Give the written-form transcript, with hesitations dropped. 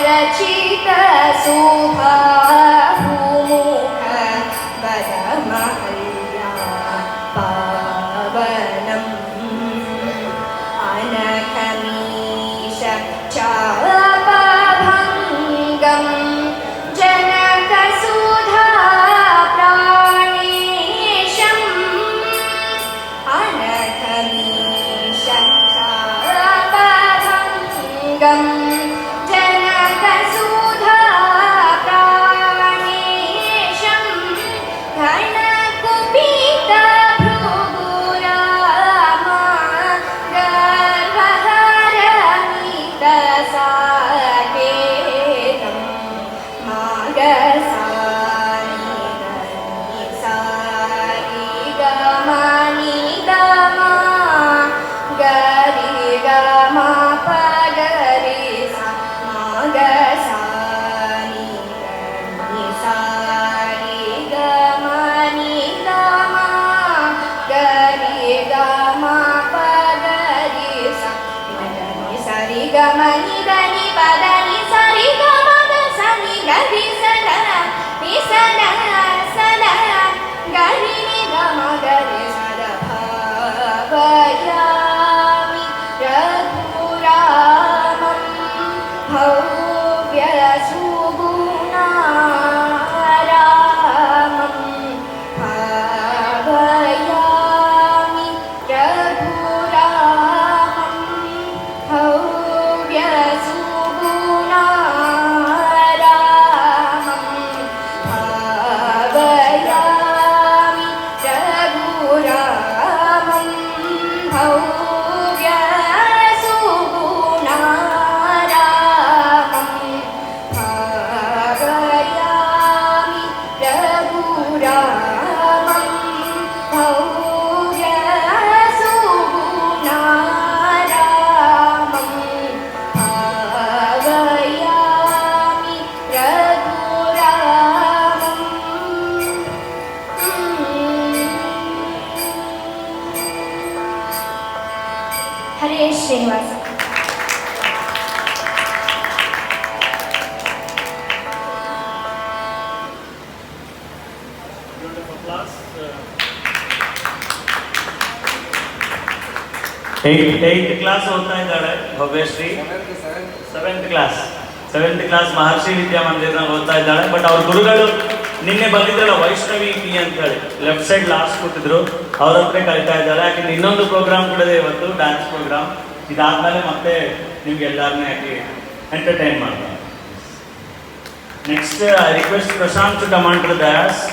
रचित शोभा भूमुख वरमहल्या पावनम् अनघमीश चापभङ्गं जनकसुधा प्राणेशम् अनघमीश चापभङ्गम् जनकसुधा प्राणेशम् घनकुपित भृगुरामा गर्वहरमित साकेतं मागसानि सारि गमनि गमा गरि गमा पगरि सा मागसानि सारि गमनि गमा गरि गमा पगरि सा गनि सरि गमनि गनि पदनि सरि गम सनि गरि सदा नि सदा सदा गरि नि गम गरि सदा भावयामि रघुरामं भव्य सुगुणारामं भावयामि रघुरामं भव्य सुगुणारामं भावयामि रघुरामं भव्य सुगुणारामं भावयामि रघुरामं भव्य सुगुणारामं भावयामि रघुरामम्। हरे श्रीनिवास। ಏಯ್ತ್ ಕ್ಲಾಸ್ ಓದ್ತಾ ಇದ್ದಾಳೆ ಭವ್ಯಶ್ರೀ. ಸೆವೆಂತ್ ಕ್ಲಾಸ್ ಮಹರ್ಷಿ ವಿದ್ಯಾಮಂದಿರನಲ್ಲಿ ಓದ್ತಾ ಇದ್ದಾಳೆ. ಬಟ್ ಅವ್ರ ಗುರುಗಳು ನಿನ್ನೆ ಬಂದಿದ್ದಲ್ಲ ವೈಷ್ಣವಿ ಪಿ ಅಂತ ಹೇಳಿ ಲೆಫ್ಟ್ ಸೈಡ್ ಲಾಸ್ಟ್ ಕೂತಿದ್ರು, ಅವ್ರ ಹತ್ರ ಕಲಿತಾ ಇದ್ದಾಳೆ. ಯಾಕೆ ಇನ್ನೊಂದು ಪ್ರೋಗ್ರಾಮ್ ಕೂಡ ಇದೆ ಇವತ್ತು, ಡ್ಯಾನ್ಸ್ ಪ್ರೋಗ್ರಾಮ್. ಇದಾದ್ಮೇಲೆ ಮತ್ತೆ ನಿಮ್ಗೆ ಎಲ್ಲಾರನ್ನೇ ಯಾಕೆ ಎಂಟರ್ಟೈನ್ ಮಾಡ್ತಾರೆ. Next I request Prashant to come on to the dance.